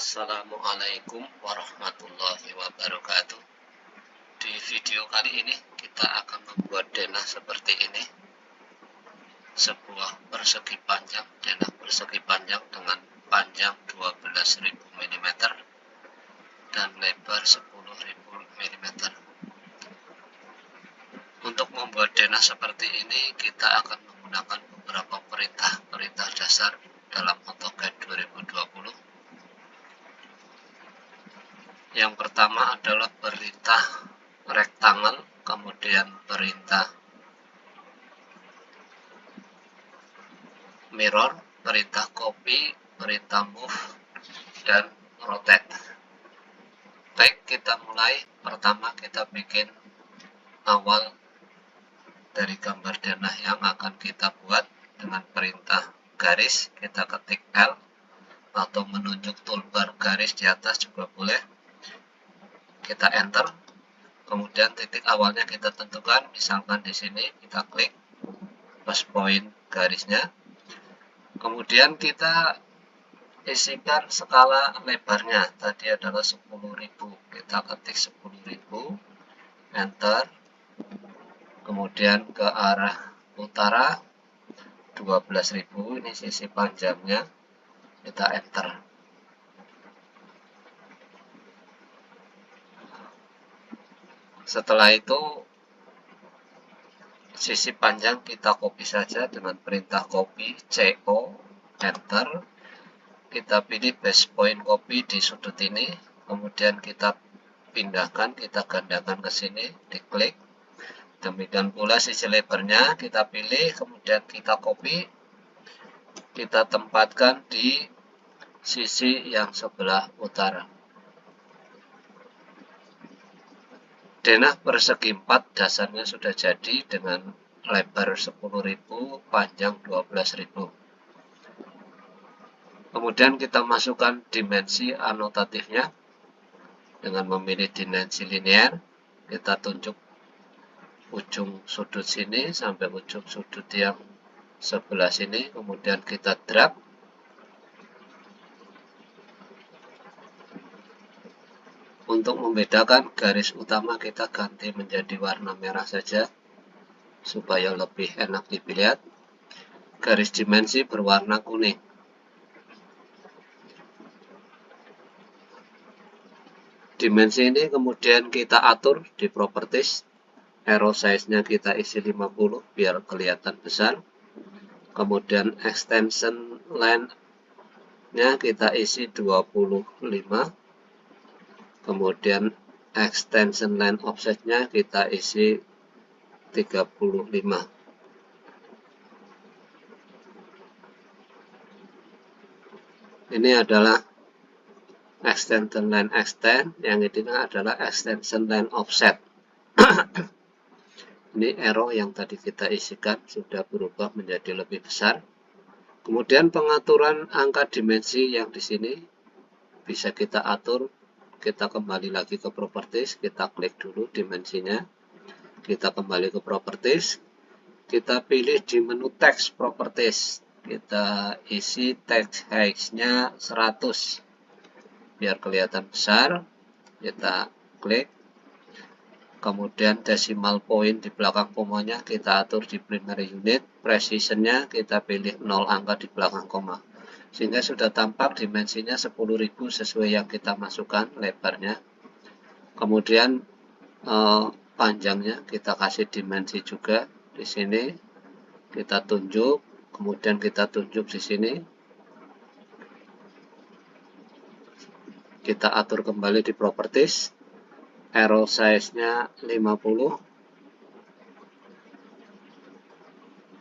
Assalamualaikum warahmatullahi wabarakatuh. Di video kali ini kita akan membuat denah seperti ini. Sebuah persegi panjang, denah persegi panjang dengan panjang 12.000 mm dan lebar 10.000 mm. Untuk membuat denah seperti ini kita akan menggunakan beberapa perintah dasar dalam AutoCAD 2020. Yang pertama adalah perintah rectangle, kemudian perintah mirror, perintah copy, perintah move, dan rotate. Baik, kita mulai. Pertama kita bikin awal dari gambar denah yang akan kita buat dengan perintah garis. Kita ketik L atau menunjuk toolbar garis di atas juga boleh. Kita enter, kemudian titik awalnya kita tentukan, misalkan di sini kita klik plus point garisnya, kemudian kita isikan skala lebarnya, tadi adalah 10.000, kita ketik 10.000, enter, kemudian ke arah utara 12.000, ini sisi panjangnya, kita enter. Setelah itu sisi panjang kita copy saja dengan perintah copy, CO, enter. Kita pilih base point copy di sudut ini, kemudian kita pindahkan, kita gandakan ke sini, diklik. Demikian pula sisi lebarnya kita pilih, kemudian kita copy, kita tempatkan di sisi yang sebelah utara. Denah persegi 4 dasarnya sudah jadi dengan lebar 10.000, panjang 12.000. Kemudian kita masukkan dimensi anotatifnya dengan memilih dimensi linear. Kita tunjuk ujung sudut sini sampai ujung sudut yang sebelah sini, kemudian kita drag. Untuk membedakan garis utama kita ganti menjadi warna merah saja supaya lebih enak dilihat. Garis dimensi berwarna kuning. Dimensi ini kemudian kita atur di properties. Arrow size-nya kita isi 50 biar kelihatan besar. Kemudian extension length-nya kita isi 25. Kemudian extension line offset-nya kita isi 35. Ini adalah extension line extend, yang ini adalah extension line offset. Ini arrow yang tadi kita isikan sudah berubah menjadi lebih besar. Kemudian pengaturan angka dimensi yang di sini bisa kita atur. Kita kembali lagi ke properties, kita klik dulu dimensinya, kita kembali ke properties, kita pilih di menu text properties, kita isi text height-nya 100 biar kelihatan besar, kita klik, kemudian decimal point di belakang komanya kita atur di primary unit, precision-nya kita pilih 0 angka di belakang koma, sehingga sudah tampak dimensinya 10.000 sesuai yang kita masukkan lebarnya. Kemudian panjangnya kita kasih dimensi juga di sini, kita tunjuk, kemudian kita tunjuk di sini, kita atur kembali di properties, arrow size-nya 50,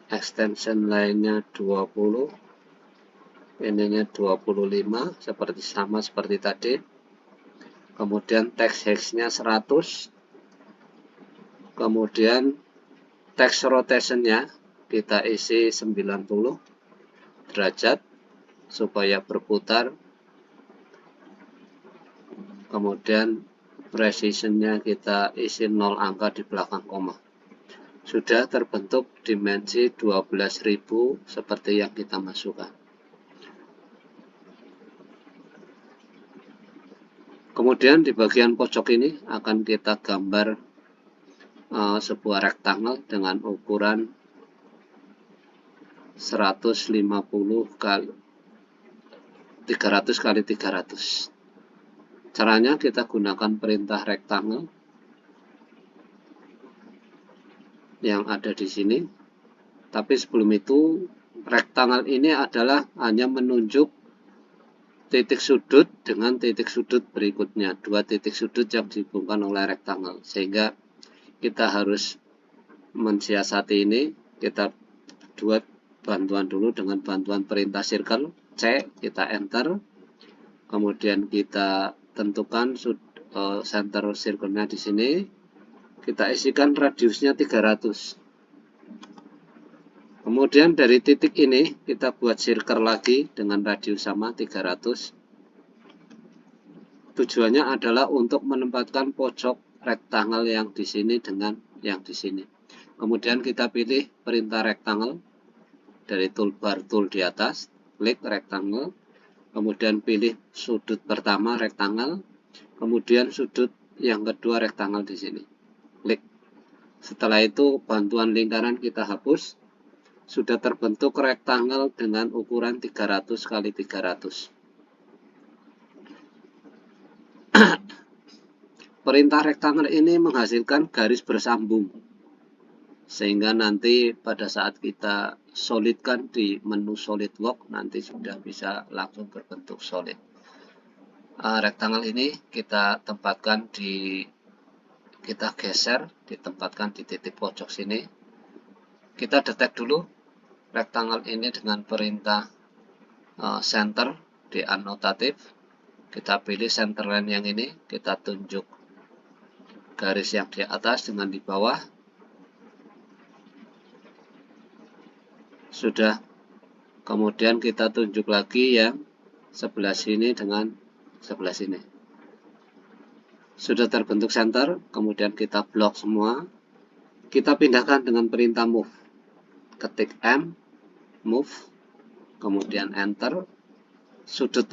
extension line-nya 20, ininya 25 sama seperti tadi. Kemudian text height-nya 100. Kemudian text rotation-nya kita isi 90 derajat supaya berputar. Kemudian precision-nya kita isi 0 angka di belakang koma. Sudah terbentuk dimensi 12.000 seperti yang kita masukkan. Kemudian di bagian pojok ini akan kita gambar sebuah rectangle dengan ukuran 150 kali 300 kali 300. Caranya kita gunakan perintah rectangle yang ada di sini. Tapi sebelum itu, rectangle ini adalah hanya menunjuk titik sudut dengan titik sudut berikutnya, dua titik sudut yang dihubungkan oleh rectangle. Sehingga kita harus mensiasati ini. Kita buat bantuan dulu dengan bantuan perintah circle C, kita enter, kemudian kita tentukan center circle-nya di sini, kita isikan radiusnya 300. Kemudian dari titik ini kita buat circle lagi dengan radius sama 300. Tujuannya adalah untuk menempatkan pojok rectangle yang di sini dengan yang di sini. Kemudian kita pilih perintah rectangle dari toolbar tool di atas, klik rectangle, kemudian pilih sudut pertama rectangle, kemudian sudut yang kedua rectangle di sini. Klik. Setelah itu bantuan lingkaran kita hapus. Sudah terbentuk rectangle dengan ukuran 300 kali 300. Perintah rectangle ini menghasilkan garis bersambung, sehingga nanti pada saat kita solidkan di menu SolidWorks nanti sudah bisa langsung berbentuk solid. Rectangle ini kita tempatkan kita geser, ditempatkan di titik pojok sini. Kita detek dulu rectangle ini dengan perintah center di anotatif. Kita pilih center line yang ini, kita tunjuk garis yang di atas dengan di bawah. Sudah. Kemudian kita tunjuk lagi yang sebelah sini dengan sebelah sini. Sudah terbentuk center, kemudian kita blok semua. Kita pindahkan dengan perintah move. Ketik M, move, kemudian enter. Sudut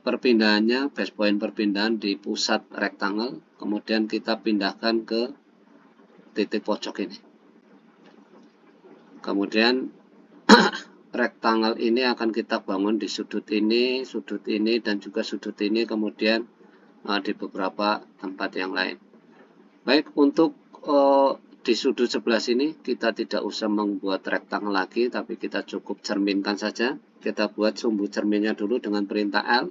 perpindahannya, base point perpindahan di pusat rectangle, kemudian kita pindahkan ke titik pojok ini. Kemudian rectangle ini akan kita bangun di sudut ini, dan juga sudut ini, kemudian di beberapa tempat yang lain. Baik, untuk di sudut sebelah sini kita tidak usah membuat rectangle lagi, tapi kita cukup cerminkan saja. Kita buat sumbu cerminnya dulu dengan perintah L.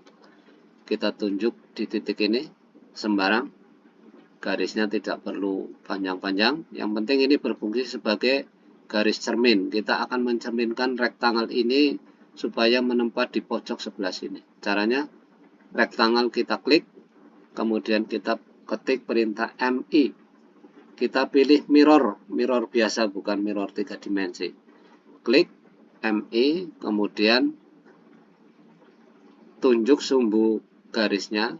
Kita tunjuk di titik ini sembarang. Garisnya tidak perlu panjang-panjang. Yang penting ini berfungsi sebagai garis cermin. Kita akan mencerminkan rectangle ini supaya menempat di pojok sebelah sini. Caranya, rectangle kita klik, kemudian kita ketik perintah MI. Kita pilih mirror biasa, bukan mirror 3 dimensi. Klik MI, kemudian tunjuk sumbu garisnya,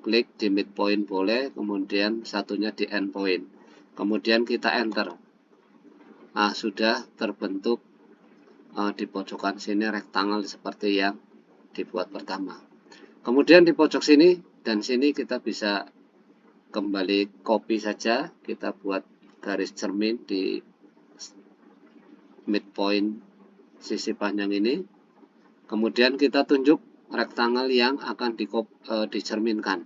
klik di midpoint boleh, kemudian satunya di endpoint. Kemudian kita enter. Sudah terbentuk di pojokan sini rectangle seperti yang dibuat pertama. Kemudian di pojok sini dan sini kita bisa kembali copy saja, kita buat garis cermin di midpoint sisi panjang ini. Kemudian kita tunjuk rectangle yang akan dicerminkan.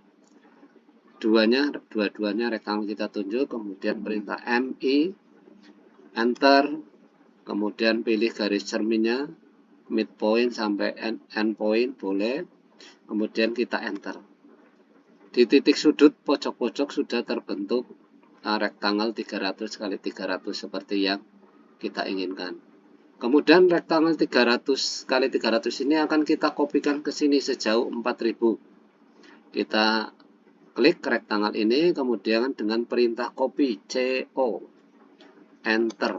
Dua-duanya rectangle kita tunjuk, kemudian perintah MI, enter, kemudian pilih garis cerminnya, midpoint sampai endpoint boleh, kemudian kita enter. Di titik sudut pojok-pojok sudah terbentuk rectangle 300 kali 300 seperti yang kita inginkan. Kemudian rectangle 300 kali 300 ini akan kita kopikan ke sini sejauh 4000. Kita klik rectangle ini, kemudian dengan perintah copy CO, enter.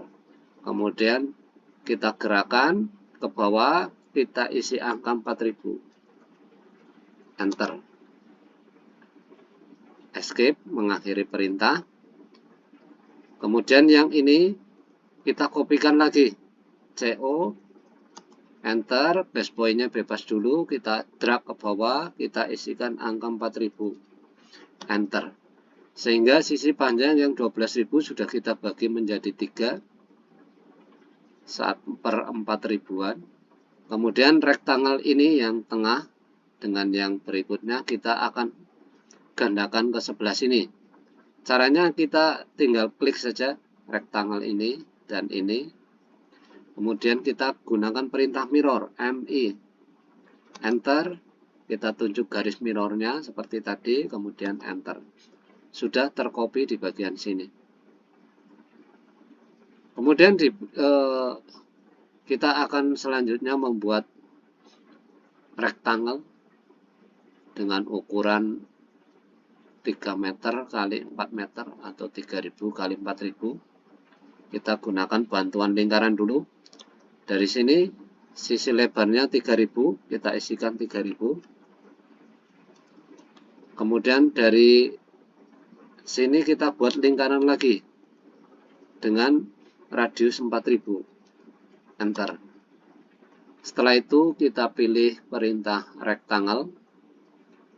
Kemudian kita gerakan ke bawah, kita isi angka 4000, enter. Escape mengakhiri perintah. Kemudian yang ini kita kopikan lagi, CO, enter, base point-nya bebas dulu, kita drag ke bawah, kita isikan angka 4000. enter. Sehingga sisi panjang yang 12.000 sudah kita bagi menjadi 3 saat per 4.000-an. Kemudian rektangle ini yang tengah dengan yang berikutnya kita akan gandakan ke sebelah sini. Caranya kita tinggal klik saja rektangle ini dan ini. Kemudian kita gunakan perintah mirror, MI. Enter. Kita tunjuk garis mirrornya seperti tadi, kemudian enter. Sudah tercopy di bagian sini. Kemudian kita akan selanjutnya membuat rectangle dengan ukuran 3 meter kali 4 meter atau 3000 kali 4000. Kita gunakan bantuan lingkaran dulu. Dari sini sisi lebarnya 3000, kita isikan 3000. Kemudian dari sini kita buat lingkaran lagi dengan radius 4000. Enter. Setelah itu kita pilih perintah rectangle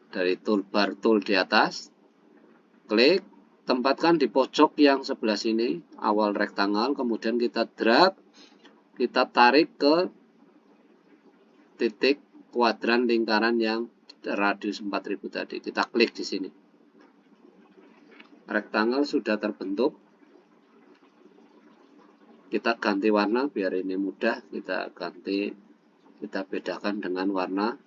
dari toolbar tool di atas. Klik, tempatkan di pojok yang sebelah sini awal rectangle, kemudian kita drag, kita tarik ke titik kuadran lingkaran yang radius 4000 tadi. Kita klik di sini. Rectangle sudah terbentuk. Kita ganti warna biar ini mudah. Kita bedakan dengan warna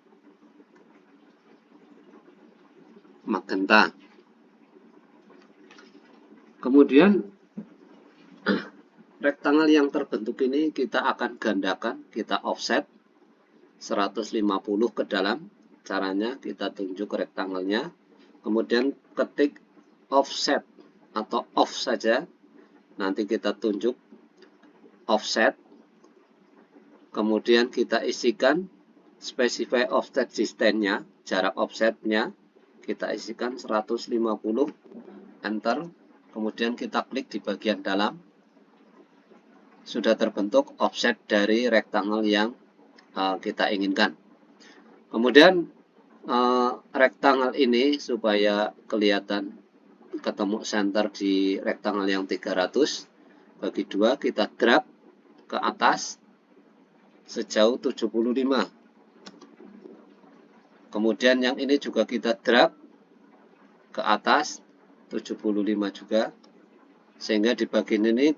magenta. Kemudian rectangle yang terbentuk ini kita akan gandakan, kita offset 150 ke dalam. Caranya kita tunjuk rectangle-nya, kemudian ketik offset atau off saja. Nanti kita tunjuk offset, kemudian kita isikan specify offset distance-nya, jarak offsetnya kita isikan 150, enter. Kemudian kita klik di bagian dalam. Sudah terbentuk offset dari rectangle yang kita inginkan. Kemudian rectangle ini supaya kelihatan ketemu center di rectangle yang 300, bagi 2 kita drag ke atas sejauh 75. Kemudian yang ini juga kita drag ke atas 75 juga, sehingga di bagian ini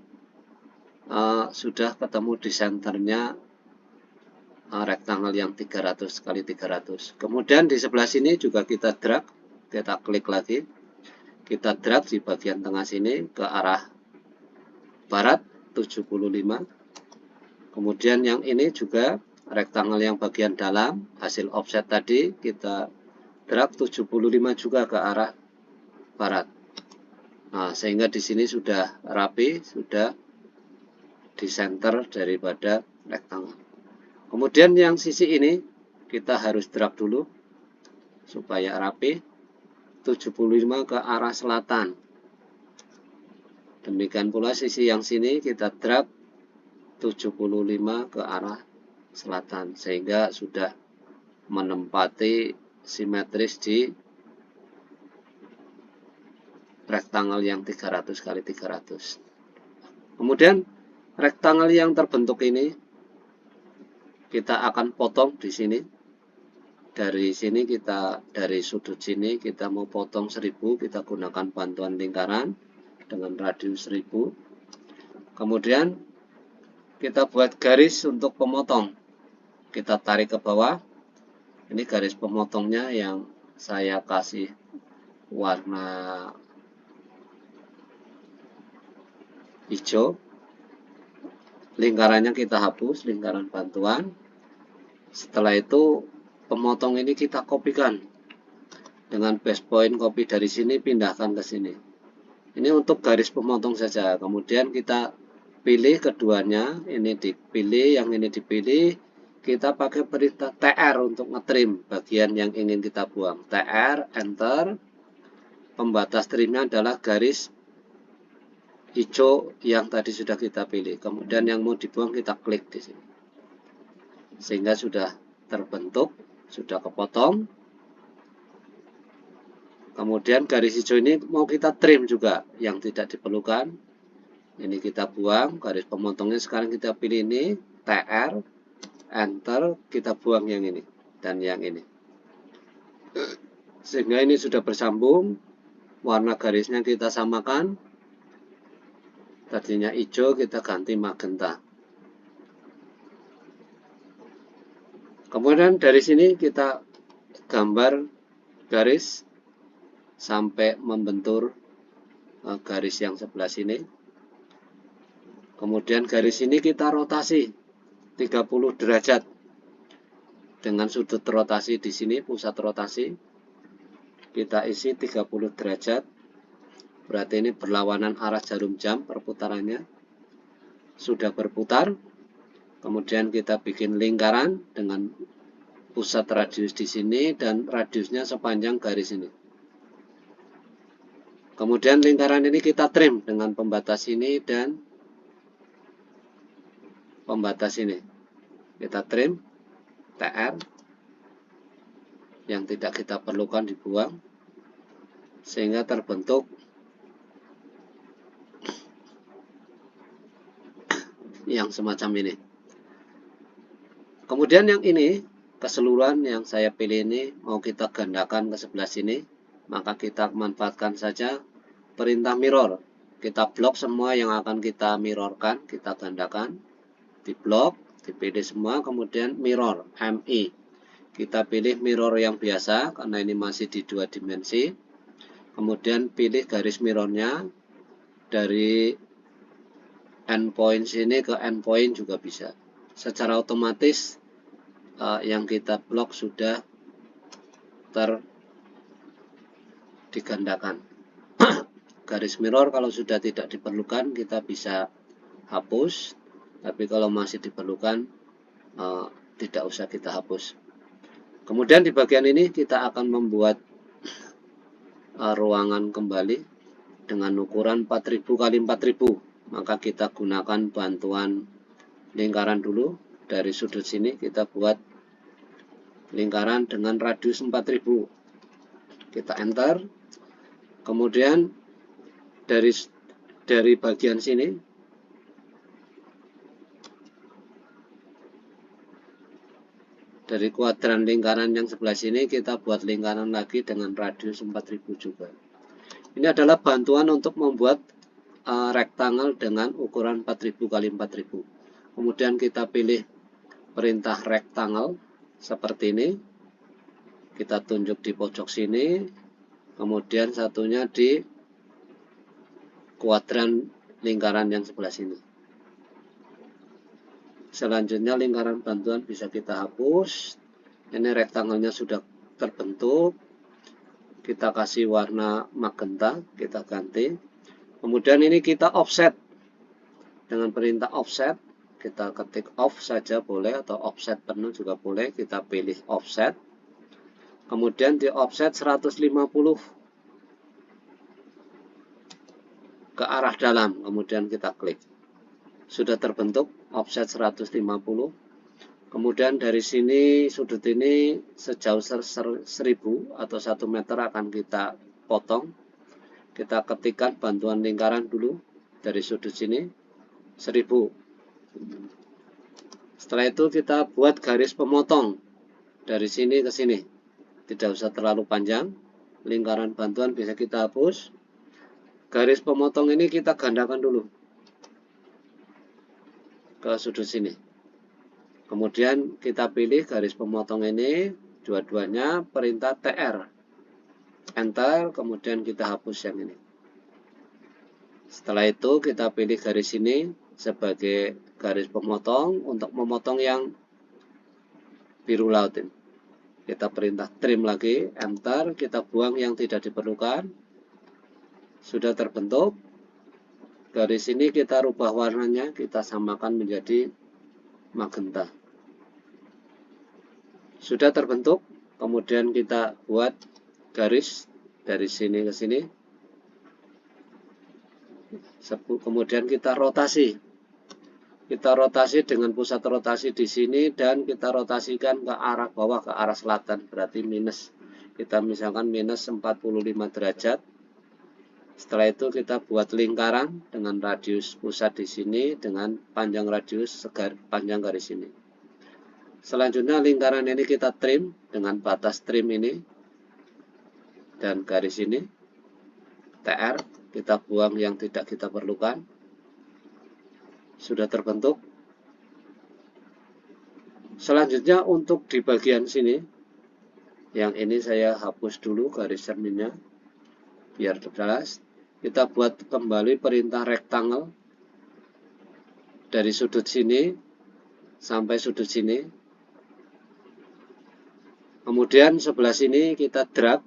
sudah ketemu di senternya rectangle yang 300 kali 300. Kemudian di sebelah sini juga kita drag, kita klik lagi, kita drag di bagian tengah sini ke arah barat 75. Kemudian yang ini juga rectangle yang bagian dalam hasil offset tadi kita drag 75 juga ke arah barat. Nah, sehingga di sini sudah rapi, sudah di center daripada rectangle. Kemudian yang sisi ini kita harus drag dulu supaya rapi, 75 ke arah selatan. Demikian pula sisi yang sini kita drag 75 ke arah selatan, sehingga sudah menempati simetris di rectangle yang 300 kali 300. Kemudian rectangle yang terbentuk ini kita akan potong di sini. Dari sini dari sudut sini kita mau potong 1000, kita gunakan bantuan lingkaran dengan radius 1000. Kemudian kita buat garis untuk pemotong. Kita tarik ke bawah. Ini garis pemotongnya yang saya kasih warna hijau. Lingkarannya kita hapus, lingkaran bantuan. Setelah itu pemotong ini kita kopikan dengan base point, copy dari sini pindahkan ke sini. Ini untuk garis pemotong saja. Kemudian kita pilih keduanya, ini dipilih, yang ini dipilih. Kita pakai perintah TR untuk ngetrim bagian yang ingin kita buang. TR, enter. Pembatas trimnya adalah garis hijau yang tadi sudah kita pilih. Kemudian yang mau dibuang kita klik di sini. Sehingga sudah terbentuk, sudah kepotong. Kemudian garis hijau ini mau kita trim juga yang tidak diperlukan. Ini kita buang, garis pemotongnya sekarang kita pilih ini, TR, Enter, kita buang yang ini dan yang ini. Sehingga ini sudah bersambung, warna garisnya kita samakan. Tadinya hijau kita ganti magenta. Kemudian dari sini kita gambar garis sampai membentur garis yang sebelah sini. Kemudian garis ini kita rotasi 30 derajat. Dengan sudut rotasi di sini, pusat rotasi kita isi 30 derajat. Berarti ini berlawanan arah jarum jam perputarannya. Sudah berputar. Kemudian kita bikin lingkaran dengan pusat radius di sini dan radiusnya sepanjang garis ini. Kemudian lingkaran ini kita trim dengan pembatas ini dan pembatas ini. Kita trim, TR, yang tidak kita perlukan dibuang, sehingga terbentuk yang semacam ini. Kemudian yang ini, keseluruhan yang saya pilih ini mau kita gandakan ke sebelah sini, maka kita manfaatkan saja perintah mirror. Kita blok semua yang akan kita mirrorkan, kita gandakan, di blok, dipilih semua, kemudian mirror, MI. Kita pilih mirror yang biasa, karena ini masih di 2 dimensi. Kemudian pilih garis mirrornya, dari endpoint sini ke endpoint juga bisa. Secara otomatis yang kita blok sudah digandakan. Garis mirror kalau sudah tidak diperlukan kita bisa hapus, tapi kalau masih diperlukan tidak usah kita hapus. Kemudian di bagian ini kita akan membuat ruangan kembali dengan ukuran 4000 x 4000. Maka kita gunakan bantuan lingkaran dulu. Dari sudut sini kita buat lingkaran dengan radius 4000. Kita enter. Kemudian dari bagian sini dari kuadran lingkaran yang sebelah sini kita buat lingkaran lagi dengan radius 4000 juga. Ini adalah bantuan untuk membuat rectangle dengan ukuran 4000 x 4000. Kemudian kita pilih perintah rectangle seperti ini. Kita tunjuk di pojok sini. Kemudian satunya di kuadran lingkaran yang sebelah sini. Selanjutnya lingkaran bantuan bisa kita hapus. Ini rektangelnya sudah terbentuk. Kita kasih warna magenta, kita ganti. Kemudian ini kita offset. Dengan perintah offset, kita ketik off saja boleh atau offset penuh juga boleh. Kita pilih offset. Kemudian di offset 150 ke arah dalam. Kemudian kita klik. Sudah terbentuk offset 150. Kemudian dari sini sudut ini sejauh 1000 atau 1 meter akan kita potong. Kita ketikkan bantuan lingkaran dulu dari sudut sini 1000. Setelah itu kita buat garis pemotong dari sini ke sini. Tidak usah terlalu panjang. Lingkaran bantuan bisa kita hapus. Garis pemotong ini kita gandakan dulu ke sudut sini. Kemudian kita pilih garis pemotong ini, dua-duanya perintah TR. Enter, kemudian kita hapus yang ini. Setelah itu kita pilih garis ini sebagai garis pemotong untuk memotong yang biru laut ini. Kita perintah trim lagi, enter, kita buang yang tidak diperlukan. Sudah terbentuk. Garis ini kita rubah warnanya, kita samakan menjadi magenta. Sudah terbentuk, kemudian kita buat garis dari sini ke sini. Kemudian kita rotasi. Kita rotasi dengan pusat rotasi di sini dan kita rotasikan ke arah bawah, ke arah selatan, berarti minus. kita misalkan minus 45 derajat. Setelah itu kita buat lingkaran dengan radius pusat di sini dengan panjang radius panjang garis ini. Selanjutnya lingkaran ini kita trim dengan batas trim ini dan garis ini TR, kita buang yang tidak kita perlukan. Sudah terbentuk. Selanjutnya untuk di bagian sini, yang ini saya hapus dulu garis cerminnya biar jelas. Kita buat kembali perintah rectangle dari sudut sini sampai sudut sini. Kemudian sebelah sini kita drag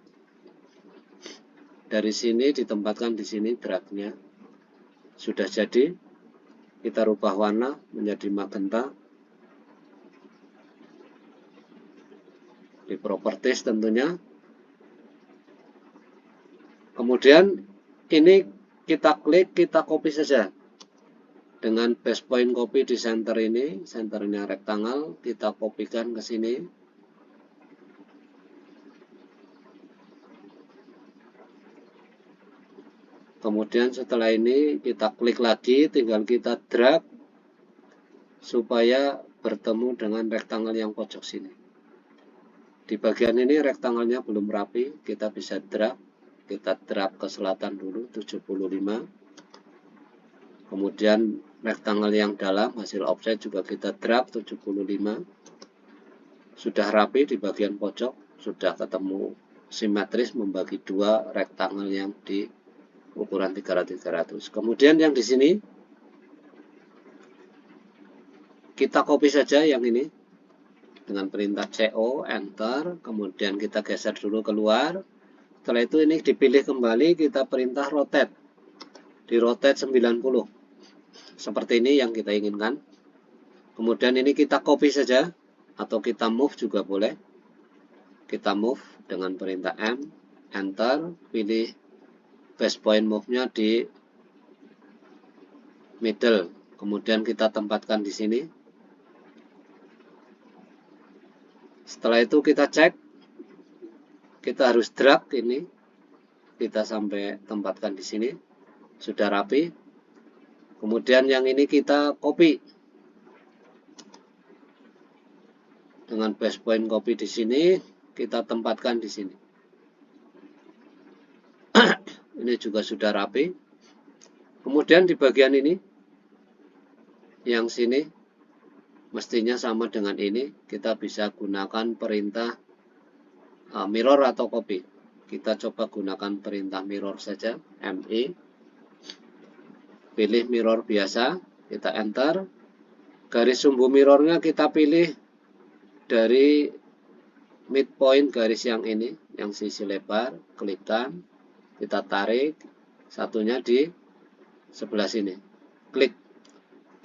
dari sini, ditempatkan di sini dragnya. Sudah jadi, kita rubah warna menjadi magenta. Di properties tentunya. Kemudian ini kita klik, kita copy saja. Dengan base point copy di center ini, centernya rectangle, kita kopikan ke sini. Kemudian setelah ini kita klik lagi, tinggal kita drag supaya bertemu dengan rectangle yang pojok sini. Di bagian ini rectangle-nya belum rapi, kita bisa drag. Kita drag ke selatan dulu 75. Kemudian rectangle yang dalam hasil offset juga kita drag 75. Sudah rapi di bagian pojok, sudah ketemu simetris membagi dua rectangle yang di ukuran 300-300. Kemudian yang di sini kita copy saja yang ini dengan perintah CO, enter, kemudian kita geser dulu keluar. Setelah itu ini dipilih kembali, kita perintah rotate. Di rotate 90. Seperti ini yang kita inginkan. Kemudian ini kita copy saja atau kita move juga boleh. Kita move dengan perintah M, enter, pilih base point move-nya di middle. Kemudian kita tempatkan di sini. Setelah itu kita cek. Kita harus drag ini. Kita sampai tempatkan di sini. Sudah rapi. Kemudian yang ini kita copy. Dengan base point copy di sini, kita tempatkan di sini. Ini juga sudah rapi. Kemudian di bagian ini, yang sini, mestinya sama dengan ini. Kita bisa gunakan perintah mirror atau copy. Kita coba gunakan perintah mirror saja, MI. Pilih mirror biasa, kita enter. Garis sumbu mirrornya kita pilih dari midpoint garis yang ini, yang sisi lebar, klikkan. Kita tarik, satunya di sebelah sini. Klik,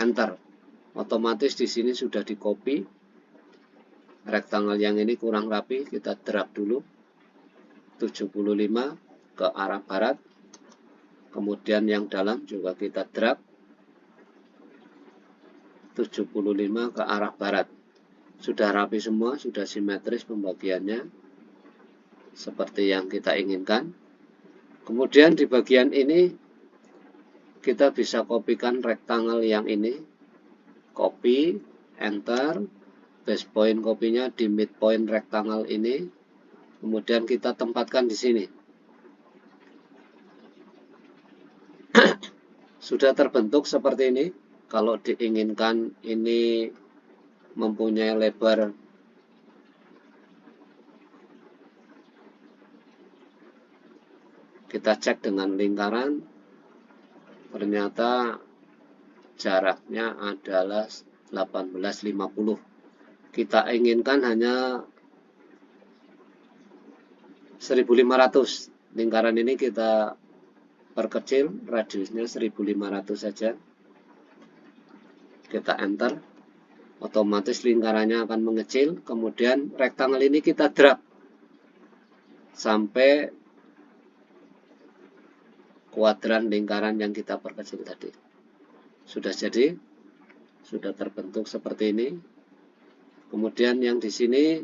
enter. Otomatis di sini sudah di copy. Rectangle yang ini kurang rapi, kita drag dulu. 75 ke arah barat. Kemudian yang dalam juga kita drag. 75 ke arah barat. Sudah rapi semua, sudah simetris pembagiannya. Seperti yang kita inginkan. Kemudian di bagian ini kita bisa kopikan rectangle yang ini. Copy, enter, base point kopinya di midpoint rectangle ini. Kemudian kita tempatkan di sini. Sudah terbentuk seperti ini. Kalau diinginkan ini mempunyai lebar kita cek dengan lingkaran, ternyata jaraknya adalah 1850. Kita inginkan hanya 1500. Lingkaran ini kita perkecil, radiusnya 1500 saja. Kita enter, otomatis lingkarannya akan mengecil. Kemudian rectangle ini kita drag sampai kuadran lingkaran yang kita perkecil tadi. Sudah jadi, sudah terbentuk seperti ini. Kemudian yang di sini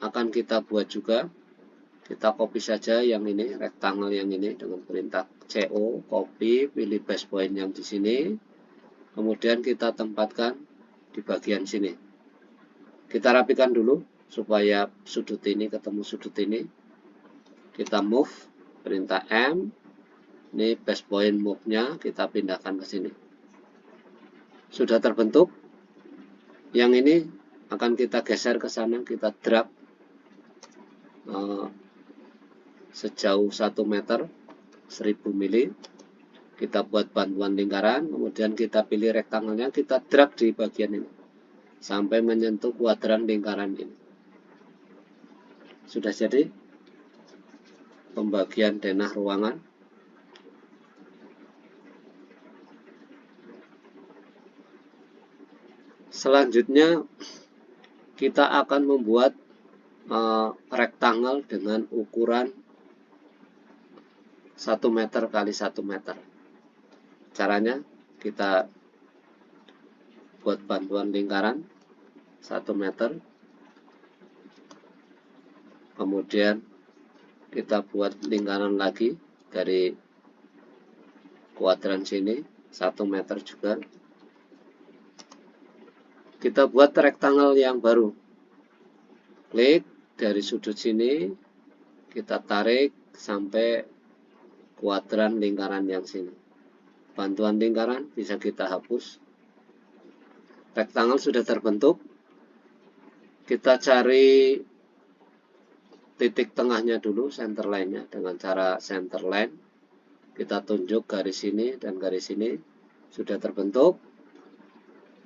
akan kita buat juga. Kita copy saja yang ini, rectangle yang ini dengan perintah CO, copy, pilih base point yang di sini. Kemudian kita tempatkan di bagian sini. Kita rapikan dulu supaya sudut ini ketemu sudut ini. Kita move, perintah M. Ini base point move-nya kita pindahkan ke sini. Sudah terbentuk. Yang ini akan kita geser ke sana, kita drag sejauh 1 meter 1000 mili. Kita buat bantuan lingkaran, kemudian kita pilih rektangelnya, kita drag di bagian ini sampai menyentuh kuadran lingkaran ini. Sudah jadi pembagian denah ruangan. Selanjutnya kita akan membuat rektangle dengan ukuran 1 meter kali 1 meter. Caranya kita buat bantuan lingkaran 1 meter. Kemudian kita buat lingkaran lagi dari kuadran sini 1 meter juga. Kita buat rektangle yang baru. Klik dari sudut sini, kita tarik sampai kuadran lingkaran yang sini. Bantuan lingkaran bisa kita hapus. Rektangle sudah terbentuk. Kita cari titik tengahnya dulu, center line-nya dengan cara center line. Kita tunjuk garis ini dan garis ini sudah terbentuk.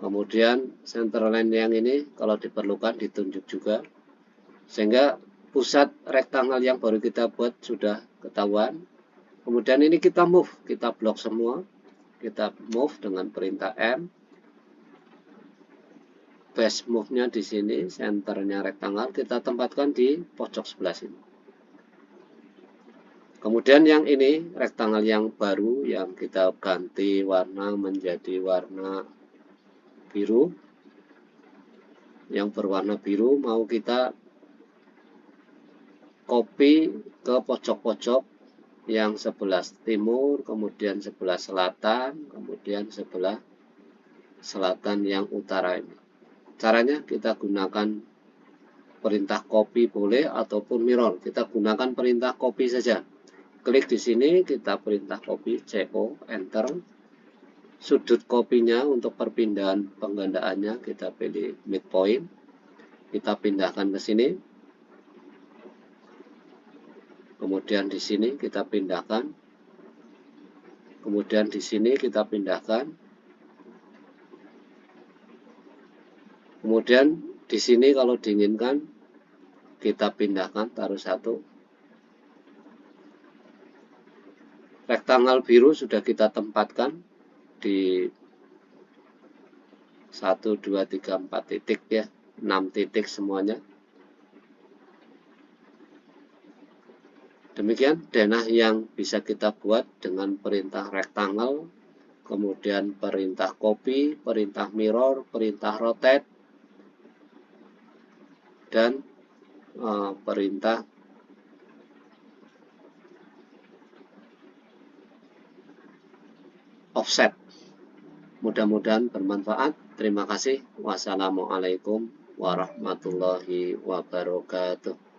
Kemudian center line yang ini kalau diperlukan ditunjuk juga, sehingga pusat rektangle yang baru kita buat sudah ketahuan. Kemudian ini kita move, kita blok semua, kita move dengan perintah M. Base move-nya di sini, centernya rektangle kita tempatkan di pojok sebelah sini. Kemudian yang ini rektangle yang baru yang kita ganti warna menjadi warna biru. Yang berwarna biru mau kita copy ke pojok-pojok yang sebelah timur, kemudian sebelah selatan, kemudian sebelah selatan yang utara ini. Caranya kita gunakan perintah copy boleh ataupun mirror. Kita gunakan perintah copy saja. Klik di sini, kita perintah copy, CO, enter. Sudut kopinya untuk perpindahan penggandaannya kita pilih midpoint. Kita pindahkan ke sini. Kemudian di sini kita pindahkan. Kemudian di sini kita pindahkan. Kemudian di sini kalau diinginkan kita pindahkan, taruh satu. Rektangle biru sudah kita tempatkan di 1, 2, 3, 4 titik ya, 6 titik semuanya. Demikian denah yang bisa kita buat dengan perintah rectangle, kemudian perintah copy, perintah mirror, perintah rotate, dan perintah offset. Mudah-mudahan bermanfaat. Terima kasih. Wassalamualaikum warahmatullahi wabarakatuh.